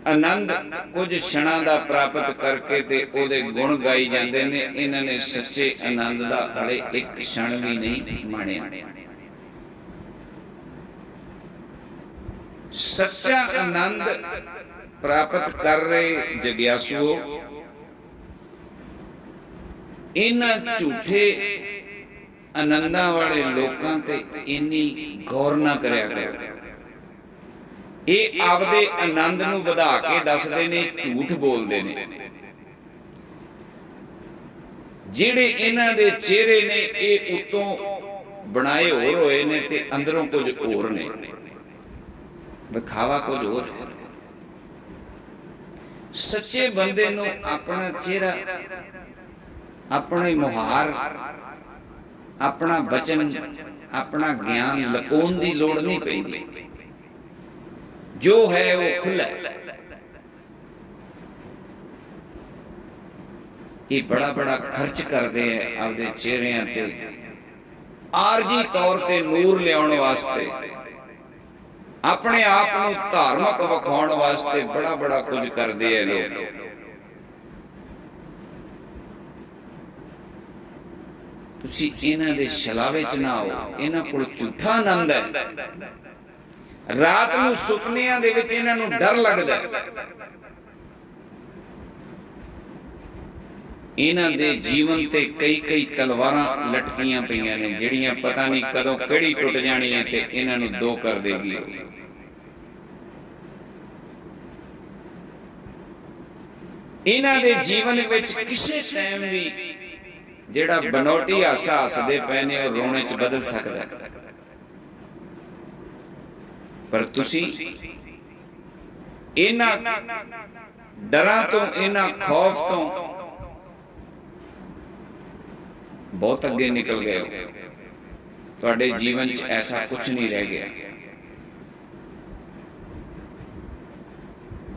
आनंद कुछ क्षणां दा प्राप्त करके ते ओदे गुण गाई जांदे ने। इन्हां ने सच्चे आनंद दा हले एक क्षण भी नहीं माणिया। सच्चा आनंद प्राप्त कर रहे जग्यासुओ, इन्हां झूठे आनंदां वाले लोकां ते इन्नी गौर ना करया करो। ये आपदे आनंद नूं वधा के दसदे ने, झूठ बोलदे ने। जिहड़े इन्हां दे चेहरे ने ये उत्तों बनाए होर होए ने ते अंदरों कुछ होर ने, विखावा कुछ होर है। सच्चे बंदे नूं अपना चेहरा, अपने मुहार, अपना बचन, अपना ज्ञान लकोन की लोड़ नहीं पैंदी। जो है वो खुला। ये बड़ा बड़ा खर्च करते हैं आपके चेहरिਆਂ ते, आरजी तौर ते नूर लियाउण वास्ते, अपने आप को धार्मिक विखाउण वास्ते बड़ा बड़ा कुछ करते हैं लोग। तुसी इन्हां दे छलावे च ना आओ। इन्हां कोल झूठा आनंद है। रात नूं सुपनियां दे विच इन्हां नूं डर लगदा है। इन्हां दे जीवन ते कई कई तलवारां लटकियां पईयां ने, जिहड़ियां पता नहीं कदों किहड़ी टुट जाणी है ते इन्हां नूं दो कर देगी। इन्हां दे जीवन विच किसी टाइम भी जेड़ा बनौटी हासा हसदे पे ने और रोने च बदल सकता है। पर तुसी इन्हां डरां तो, इन्हां खौफ तो बहुत अगे निकल गए हो। तुहाडे जीवन च ऐसा कुछ नहीं रह गया।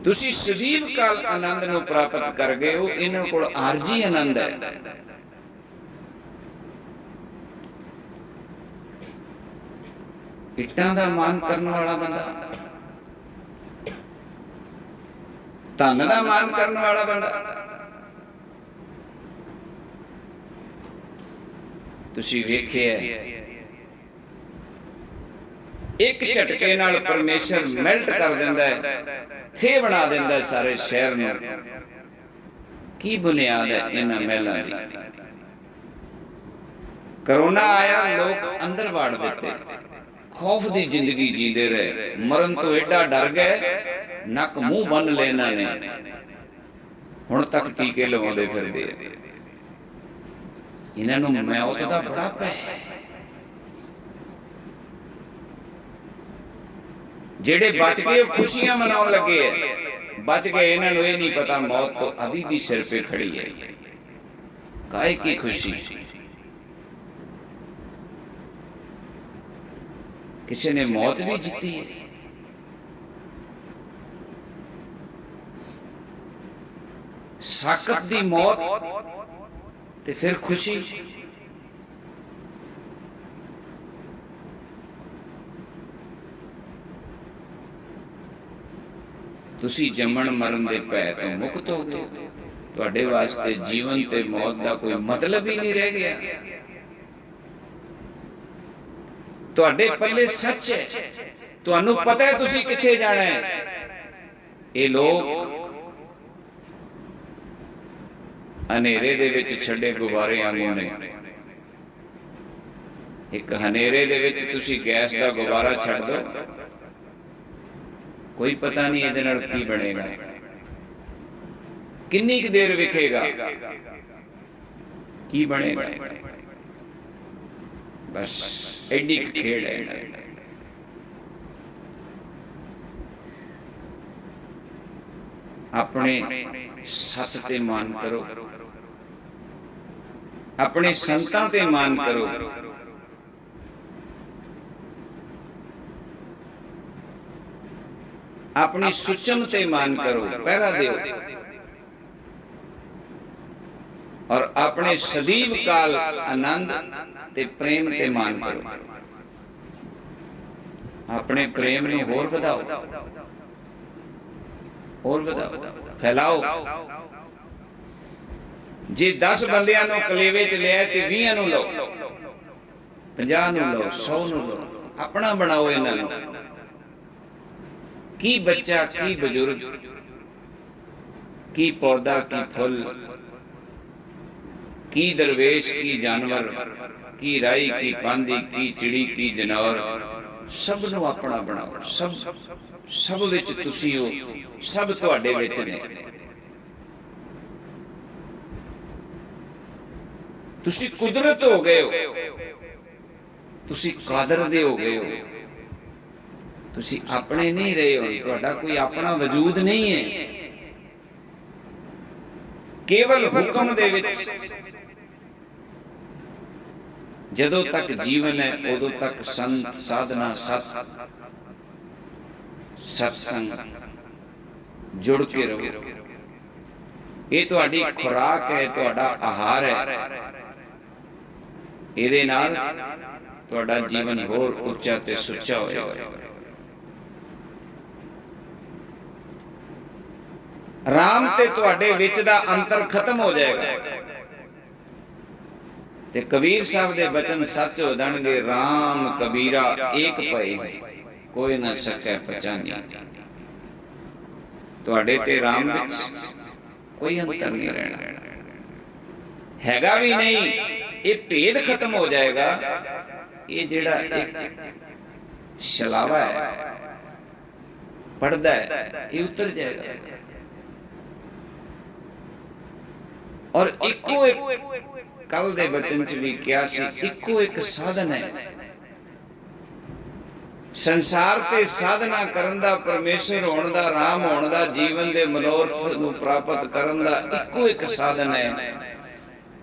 तुसी सदैव काल आनंद नूं प्राप्त कर गए हो। इन्हां कोल आरजी आनंद है। इट्टां दा मान करने वाला बंदा, धन दा मान करने वाला बंदा, तुसी वेखिया एक झटके नाल परमेश्वर मेल्ट कर दिंदा है, थे बना दिंदा है सारे शहर नूं। की बुनियाद है इन्हां महलां दी? करोना आया, लोग अंदर वाड़ दिते, खौफ की जिंदगी जीते रहे, मरण तो एडा डर गए, नक मुंह बन लेना ने, हुण तक टीके लवाउंदे फिरदे। इन्हां नूं मौत दा बड़ा भय है। जेड़े बच गए खुशियां मनाउण लगे है, बच गए। इन्हां नूं ये नहीं पता मौत तो अभी भी सिर पे खड़ी है। काहे की खुशी? किसी ने मौत भी जीती है। साकत दी मौत ਤੇ ਫਿਰ ਖੁਸ਼ੀ। ਤੁਸੀਂ ਜੰਮਣ ਮਰਨ ਦੇ ਭੈ ਤੋਂ ਮੁਕਤ ਹੋ ਗਏ। ਤੁਹਾਡੇ ਵਾਸਤੇ ਜੀਵਨ ਤੇ ਮੌਤ ਦਾ ਕੋਈ ਮਤਲਬ ਹੀ ਨਹੀਂ ਰਹਿ ਗਿਆ। ਤੁਹਾਡੇ ਪੱਲੇ ਸੱਚ ਹੈ, ਤੁਹਾਨੂੰ ਪਤਾ ਹੈ ਤੁਸੀਂ ਕਿੱਥੇ ਜਾਣਾ ਹੈ। ਇਹ ਲੋਕ ਹਨੇਰੇ ਦੇ ਵਿੱਚ ਛੱਡੇ ਗੁਬਾਰੇ ਵਾਂਗੂ ਨੇ। ਇੱਕ ਹਨੇਰੇ ਦੇ ਵਿੱਚ ਤੁਸੀਂ ਗੈਸ ਦਾ ਗੁਬਾਰਾ ਛੱਡ ਦਿਓ, ਕੋਈ ਪਤਾ ਨਹੀਂ ਇਹਦੇ ਨਾਲ ਕੀ ਬਣੇਗਾ, ਕਿੰਨੀ ਕੁ ਦੇਰ ਵਿਖੇਗਾ, ਕੀ ਬਣੇਗਾ। ਬਸ ਐਡੀ ਕੁ ਖੇਡ ਹੈ। ਆਪਣੇ ਸੱਤ ਤੇ ਮਾਨ ਕਰੋ, ਆਪਣੇ ਸੰਤਾਂ ਤੇ ਮਾਨ ਕਰੋ। अपनी सुचम ते मान करो, पहरा दो, और अपने सदैव काल आनंद ते प्रेम ते मान करो। अपने प्रेम नूं होर वधाओ, होर वधाओ, फैलाओ। जे 10 बंदियां नूं कलेवे च लिया ते 20 नूं लो, 50 नूं लो, 100 नूं लो, अपना बनाओ इन्हां नूं। की बच्चा, की बुजुर्ग, की पौधा, की फुल, की दरवेश, की जानवर, की राई, की पांदी, की चिड़ी, की जनौर, सब नूं अपना बनाओ। सब विच तुसीं हो, सब तुहाडे विच ने। तुसीं कुदरत हो गए हो, तुसीं कादर दे हो गए हो। तुसी अपने नहीं रहे हो, तुहाडा कोई अपना वजूद नहीं है। केवल हुक्म दे विच जदों तक जीवन है उदों तक संत साधना सत्संग जुड़ के रहो। ये तुहाडी खुराक है, तुहाडा आहार है। इहदे नाल तुहाडा जीवन होर उच्चा ते सुच्चा होएगा। राम ते तुहाडे विच दा अंतर खत्म हो जाएगा। ते कबीर साहब दे बचन सच हो जाणगे। राम कबीरा एक भए, कोई ना सकै पहचानी। तुहाडे ते राम विच कोई अंतर नहीं रहना, हैगा भी नहीं। ये भेद खत्म हो जाएगा। ये जिहड़ा एक छलावा है, पड़दा है, ये उतर जाएगा। और इको एक कल दे बचन च भी क्या सी, इको एक साधन है। संसार ते साधना करन दा, परमेश्वर होण दा, राम होण दा, जीवन दे मनोरथ नूं प्राप्त करन दा इको एक साधन है।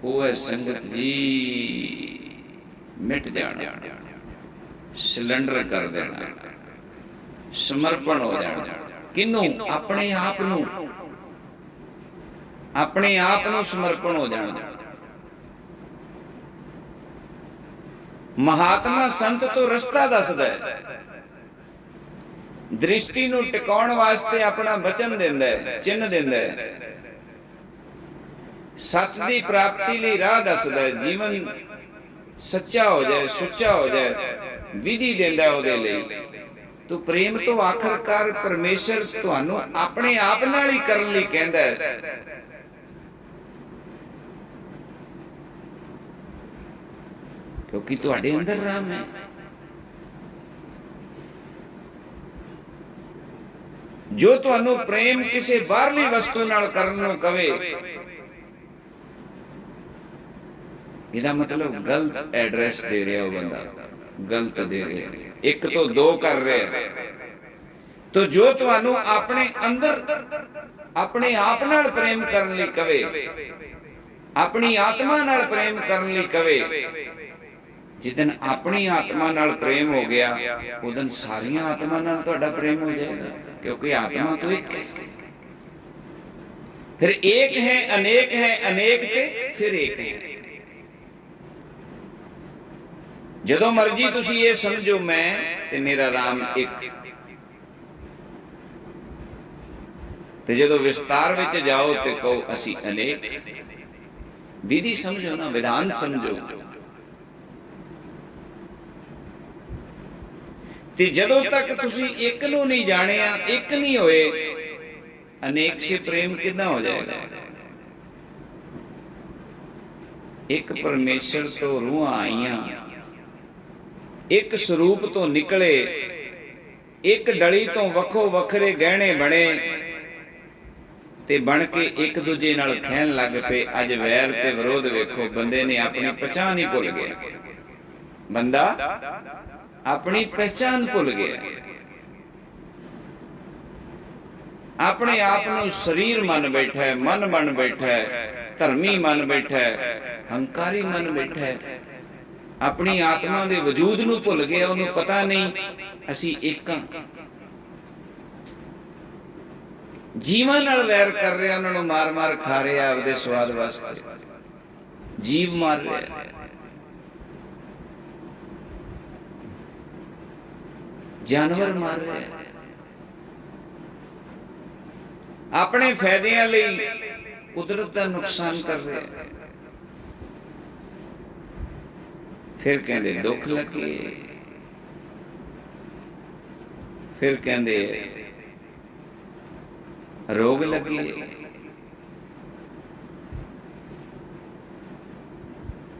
वो है संगत जी, मिट जाना, सिलेंडर कर देना, समर्पण हो जाना। किनू? अपने आप नूं, अपने आप नूं समर्पण हो जाना। महात्मा संत तो रस्ता दसदा है, दृष्टि नूं टिकाउण वास्ते अपना वचन दिंदा है, चिन्ह दिंदा है। सच दी प्राप्ति लई राह दसदा है। जीवन सच्चा हो जाए, सुच्चा हो जाए, विधि दिंदा है उहदे लई। तो प्रेम तो आखिरकार परमेश्वर तुहानूं अपने आप नाल ही करन लई कहंदा है। क्योंकि तुहाडे अंदर राम है। जो तुहानूं प्रेम किसी बाहरली वस्तु नाल करन नूं कवे, इहदा मतलब गलत एड्रैस दे रहा हो बंदा, गलत दे रहा। एक तो दो कर रहा। तो जो तुहानूं अपने अंदर अपने आप नाल प्रेम करन लई कवे, अपनी आत्मा नाल प्रेम करन लई कवे, जिदन अपनी आत्मा नाल प्रेम हो गया, उदन सारियां आत्मा नाल तुहाडा प्रेम हो जाएगा। क्योंकि आत्मा तो एक है। फिर एक है, अनेक ते फिर एक है। ਜਦੋਂ ਮਰਜੀ ਤੁਸੀਂ ਇਹ ਸਮਝੋ ਮੈਂ ਤੇ ਮੇਰਾ ਰਾਮ ਇੱਕ, ਤੇ ਜਦੋਂ ਵਿਸਤਾਰ ਵਿੱਚ ਜਾਓ ਤੇ ਕਹੋ ਅਸੀਂ ਅਨੇਕ। ਵਿਧੀ ਸਮਝੋ ਨਾ, ਵਿਧਾਨ ਸਮਝੋ। ਤੇ ਜਦੋਂ ਤੱਕ ਤੁਸੀਂ ਇੱਕ ਨੂੰ ਨਹੀਂ ਜਾਣਿਆ, ਇੱਕ ਨਹੀਂ ਹੋਏ, ਅਨੇਕ ਸੇ ਪ੍ਰੇਮ ਕਿੱਦਾਂ ਹੋ ਜਾਏਗਾ? ਇੱਕ ਪਰਮੇਸ਼ਰ ਤੋਂ ਰੂਹਾਂ ਆਈਆਂ, ਇੱਕ ਸਰੂਪ ਤੋਂ ਨਿਕਲੇ, ਇੱਕ ਡਲੀ ਤੋਂ ਵੱਖੋ ਵੱਖਰੇ ਗਹਿਣੇ ਬਣੇ ਤੇ ਬਣ ਕੇ ਇੱਕ ਦੂਜੇ ਨਾਲ ਖਹਿਣ ਲੱਗ ਪਏ। ਅੱਜ ਵੈਰ ਤੇ ਵਿਰੋਧ ਵੇਖੋ। ਬੰਦੇ ਨੇ ਆਪਣੀ ਪਛਾਣ ਹੀ ਭੁੱਲ ਗਿਆ। ਬੰਦਾ ਆਪਣੀ ਪਹਿਚਾਨ ਭੁੱਲ ਗਿਆ। ਆਪਣੇ ਆਪ ਨੂੰ ਸਰੀਰ ਮੰਨ ਬੈਠਾ ਹੈ, ਮਨ ਬਣ ਬੈਠਾ ਹੈ, ਧਰਮੀ ਮੰਨ ਬੈਠਾ ਹੈ, ਹੰਕਾਰੀ ਮੰਨ ਬੈਠਾ ਹੈ। ਆਪਣੀ ਆਤਮਾ ਦੇ ਵਜੂਦ ਨੂੰ ਭੁੱਲ ਗਿਆ। ਉਹਨੂੰ ਪਤਾ ਨਹੀਂ ਅਸੀਂ ਇੱਕ ਹਾਂ। ਜੀਵਾਂ ਨਾਲ ਵੈਰ ਕਰ ਰਿਹਾ, ਉਹਨਾਂ ਨੂੰ ਮਾਰ ਮਾਰ ਖਾ ਰਿਹਾ ਆਪਦੇ ਸਵਾਦ ਵਾਸਤੇ। ਜੀਵ ਮਾਰ ਰਿਹਾ, ਜਾਨਵਰ ਮਾਰ ਰਿਹਾ, ਆਪਣੇ ਫਾਇਦਿਆਂ ਲਈ ਕੁਦਰਤ ਦਾ ਨੁਕਸਾਨ ਕਰ ਰਿਹਾ। ਫਿਰ ਕਹਿੰਦੇ ਦੁੱਖ ਲੱਗੇ, ਫਿਰ ਕਹਿੰਦੇ ਰੋਗ ਲੱਗੇ।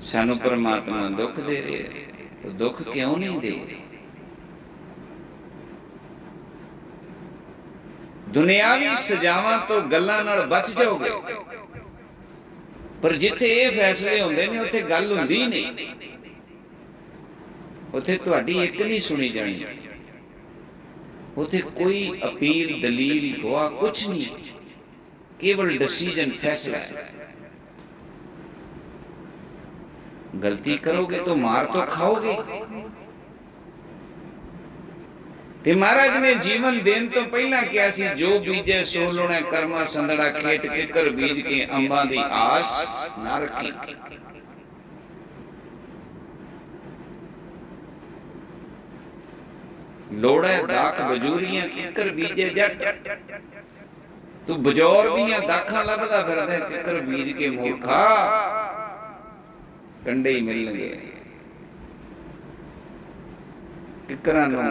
ਸਾਨੂੰ ਪਰਮਾਤਮਾ ਦੁੱਖ ਦੇ ਰਿਹਾ, ਤਾਂ ਦੁੱਖ ਕਿਉਂ ਨਹੀਂ ਦੇ? ਦੁਨਿਆਵੀ ਸਜ਼ਾਵਾਂ ਤੋਂ ਗੱਲਾਂ ਨਾਲ ਬਚ ਜਾਓਗੇ, ਪਰ ਜਿੱਥੇ ਇਹ ਫੈਸਲੇ ਹੁੰਦੇ ਨੇ ਉੱਥੇ ਗੱਲ ਹੁੰਦੀ ਨਹੀਂ। ਉੱਥੇ ਤੁਹਾਡੀ ਇੱਕ ਨਹੀਂ ਸੁਣੀ ਜਾਣੀ। ਉੱਥੇ ਕੋਈ ਅਪੀਲ, ਦਲੀਲ, ਗਵਾਹ ਕੁਛ ਨਹੀਂ, ਕੇਵਲ ਡਿਸੀਜਨ, ਫੈਸਲਾ ਹੈ। गलती करोगे तो मार तो खाओगे। ਤੇ ਮਹਾਰਾਜ ਨੇ ਜੀਵਨ ਦੇਣ ਤੋਂ ਪਹਿਲਾਂ ਕਿਹਾ ਸੀ, ਜੋ ਬੀਜੇ ਸੋ ਲੋਣਾ, ਕਰਮਾ ਸੰਦੜਾ ਖੇਤ ਕਿਕਰ ਬੀਜ ਕੇ ਅੰਬਾਂ ਦੀ ਆਸ ਨਾ ਰੱਖੀ। ਲੋੜਾ ਦਾਖ ਬਜੂਰੀਆਂ ਕਿਕਰ ਬੀਜੇ ਜੱਟ। ਤੂੰ ਬਜੌਰ ਦੀਆਂ ਦਾਖਾਂ ਲੱਭਦਾ ਫਿਰਦਾ, ਕਿਕਰ ਬੀਜ ਕੇ ਮੂਰਖਾ ਕੰਡੇ ਹੀ ਮਿਲਣਗੇ। ਕਿਕਰਾਂ ਨੂੰ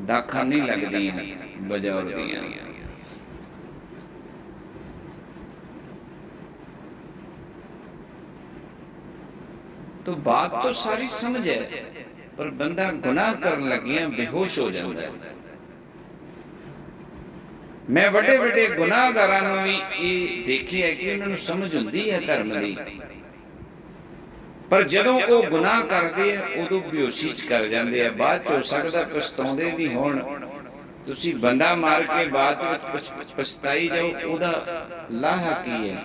ਦਾਖਾਂ ਨਹੀਂ ਲੱਗਦੀਆਂ ਬਜੌਰ ਦੀਆਂ। तो बात तो सारी समझ है, पर बंदा गुनाह करन लगिया बेहोश हो जाता है। मैं वड्डे वड्डे गुनाहगारां नूं भी ये देखिया है कि उन्हां नूं समझ हुंदी है धर्म दी, पर जदों वो गुनाह करदे उदों बेहोशी च कर जांदे आ। बाद च हो सकदा पछताउंदे भी होण। तुसीं बंदा मार के बाद च पछताई जाओ, उहदा लाहा की है?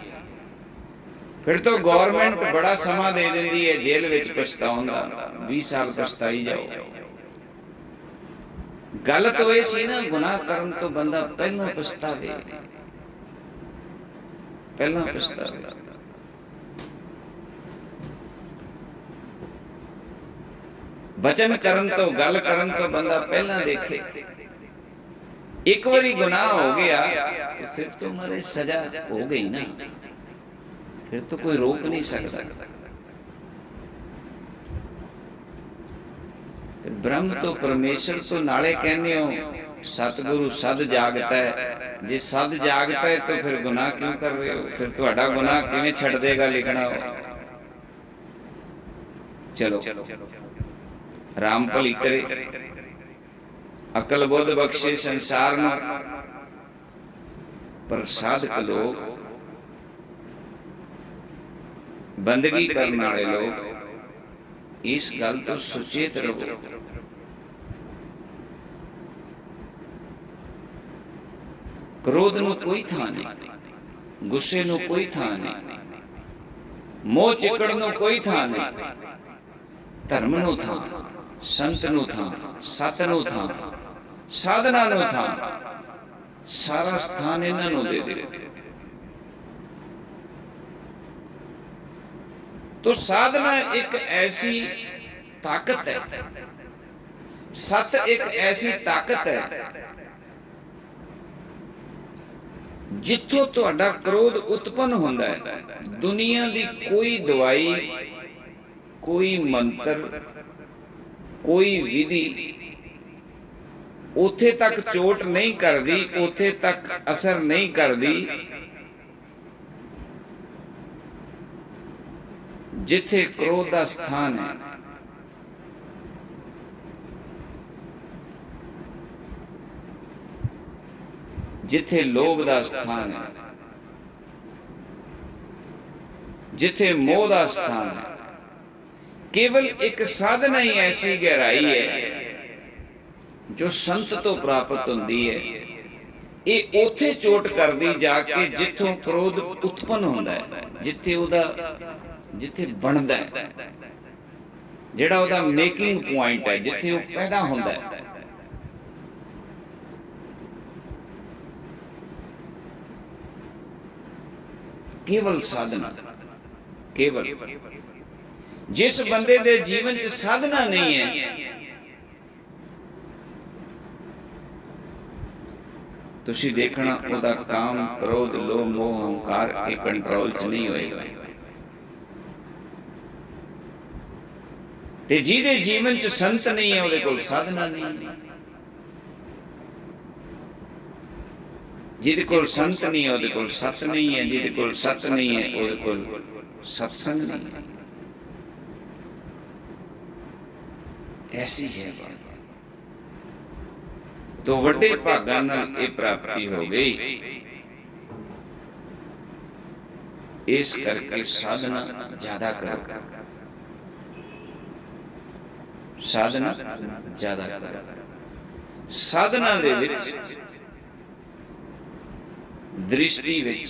फिर तो गवर्नमेंट बड़ा समा दे देंदी है जेल विच पछताउण दा, 20 साल पछताई जाओ। गल तो ये सी ना, गुनाह करन तो बंदा पहला पछतावे, पहला पछतावे। वचन करन तो, गल करन तो बंदा पहला देखे। एक बारी गुनाह हो गया तो फिर तो मरे सजा हो गई ना, फिर तो कोई रोक नहीं सकता। ब्रह्म तो परमेश्वर तो नाले कहने हो, सतगुरु सद जागता है। जे सद जागता है तो फिर गुनाह क्यों कर रहे हो? फिर तुहाडा गुनाह किवें छड्ड देगा लिखना हो? चलो राम भली करे, अकल बुद्ध बख्शे संसार में। पर साधक लोग, बंदगी करने वाले लोग इस गल तो सुचेत रहो। क्रोध नूं कोई थां नहीं, गुस्से नूं कोई थां नहीं, मोह चिकड़ नूं कोई थां नहीं। धर्म नूं थां, संत नूं थां, सत नूं थां, साधना नूं थां, सारा स्थान इन्हां नूं दे दे। तो साधना एक ऐसी ताकत है, सत एक ऐसी ताकत है जिथों तुहाडा क्रोध उत्पन्न होंदा है, दुनिया की कोई दवाई, कोई मंत्र, कोई विधि उथे तक चोट नहीं करती, उथे तक असर नहीं करती जिथे क्रोध का स्थान है। जिथे लोभ का स्थान है, जिथे मोह का स्थान है। केवल एक साधना ही ऐसी गहराई है जो संत तो प्राप्त होती है, ये उथे चोट करती जाके जिथों क्रोध उत्पन्न होता है, जिथे उदा जिथे बनता है, जिहड़ा उदा मेकिंग पॉइंट है, जिथे वो पैदा होता है। केवल साधना, केवल जिस बंदे दे जीवन च साधना नहीं है, तुसी देखना उदा काम, क्रोध, लोभ, मोह, अहंकार एक कंट्रोल च नहीं होएगा। ते जिहदे जीवन च संत नहीं है, उहदे कोल साधना नहीं है। जिहदे कोल संत नहीं है, उहदे कोल सत नहीं है। जिहदे कोल सत नहीं है, उहदे कोल सत्संग नहीं है। ऐसी है बात। तो वड्डे भागां नाल ये प्राप्ति हो गई। इस करके साधना ज्यादा करो, साधना ज्यादा करो। साधना दे विच, दृष्टि विच,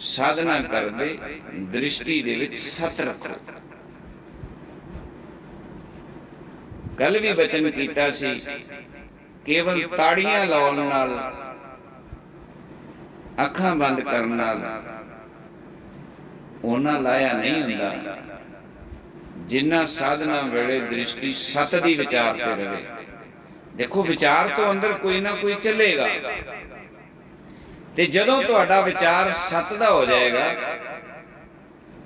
साधना करदे दृष्टि दे विच सत रखो। कल भी वचन कीता सी, केवल ताड़ियां लाउण नाल, अखां बंद करन नाल ओना लाया नहीं हुंदा जिन्ना साधना वेले दृष्टि सत दी विचार ते रहे। देखो विचार तो अंदर कोई ना कोई चलेगा, ते जदों तुहाडा विचार सत दा हो जाएगा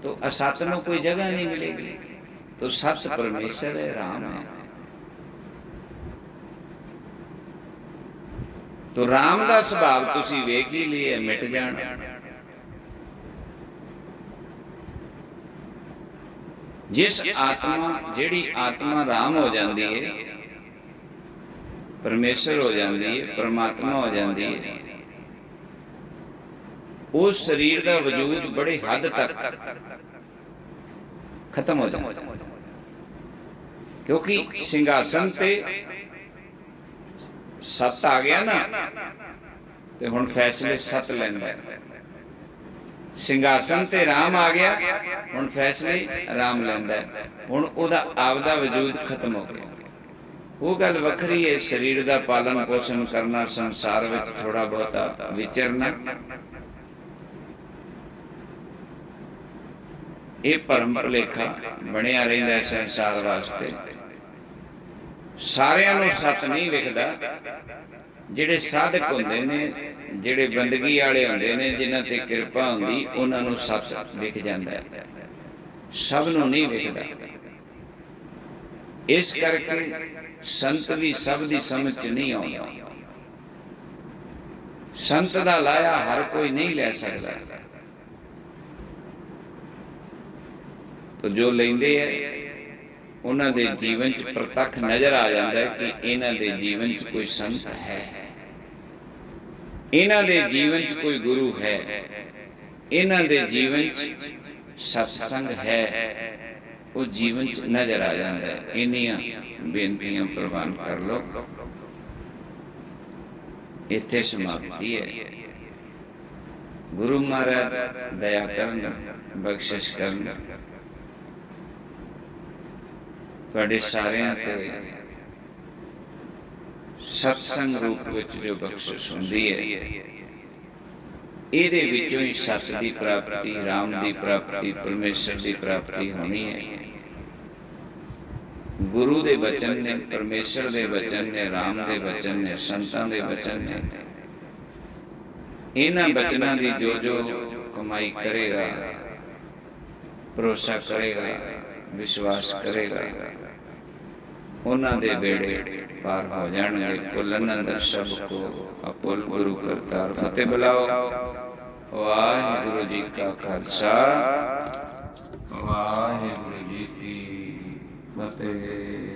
तो असत नूं कोई जगह नहीं मिलेगी। तो सत परमेश्वर है, राम है। तो राम का सुभाव तुसी वेख ही लिया, मिट जाना। जिस आत्मा, जिहड़ी आत्मा राम हो जाती है, परमेश्वर हो जाती है, परमात्मा हो जाती है, उस शरीर का वजूद बड़ी हद तक खत्म हो जाता है। क्योंकि सिंहासन ते सत आ गया ना, तो हुण फैसले सत लैंदा है। सिंहासन ते राम आ गया, हुण फैसले राम लैंदा है। हुण उहदा आपदा वजूद खत्म हो गया। वो गल वखरी है, शरीर का पालन पोषण करना, संसार में थोड़ा बहुता विचरना, ये भरम भुलेखा बनिया रहिंदा है संसार वास्ते। सारियां नूं सत नहीं विखदा। जिहड़े साधक हुंदे ने, जिहड़े बंदगी वाले हुंदे ने, जिन्हां ते किरपा हुंदी, उन्हां नूं सत विख जांदा है, सब नूं नहीं विखदा। इस करके संत भी सब दी समझ च नहीं आउंदा। संत दा लाया हर कोई नहीं लै सकदा। तो जो लेंदे है उन्हां दे जीवन च प्रतख नजर आ जाता है कि इन्हां दे जीवन च कोई संत है, इन्हां दे जीवन च कोई गुरु है, इन्हां दे जीवन च सत्संग है। वो जीवन च नजर आ जाता है। इन्नियां बेनतियां प्रवान कर लो। इत्थे समाप्ति है। गुरु महाराज दया करन, बख्शिश करन, तुहाडे सारियां ते ਸਤਸੰਗ ਰੂਪ ਵਿੱਚ ਜੋ ਬਖਸ਼ਿਸ਼ ਹੁੰਦੀ ਹੈ, ਇਹਦੇ ਵਿੱਚੋਂ ਹੀ ਸਤ ਦੀ ਪ੍ਰਾਪਤੀ, ਰਾਮ ਦੀ ਪ੍ਰਾਪਤੀ, ਪਰਮੇਸ਼ਰ ਦੀ ਪ੍ਰਾਪਤੀ ਹੋਣੀ ਹੈ। ਗੁਰੂ ਦੇ ਬਚਨ ਨੇ, ਪਰਮੇਸ਼ਰ ਦੇ ਬਚਨ ਨੇ, ਰਾਮ ਦੇ ਬਚਨ ਨੇ, ਸੰਤਾਂ ਦੇ ਬਚਨ ਨੇ। ਇਹਨਾਂ ਬਚਨਾਂ ਦੀ ਜੋ ਜੋ ਕਮਾਈ ਕਰੇਗਾ, ਭਰੋਸਾ ਕਰੇਗਾ, ਵਿਸ਼ਵਾਸ ਕਰੇਗਾ, ਉਹਨਾਂ ਦੇ ਬੇੜੇ ਪਾਰ ਹੋ ਜਾਣਗੇ। ਭੁੱਲਨ ਅੰਦਰ ਸਭ ਕੋ ਅਪੁੱਲ ਗੁਰੂ ਕਰਤਾਰ। ਫਤਿਹ ਬੁਲਾਓ। ਵਾਹਿਗੁਰੂ ਜੀ ਕਾ ਖਾਲਸਾ, ਵਾਹਿਗੁਰੂ ਜੀ ਕੀ ਫਤਿਹ।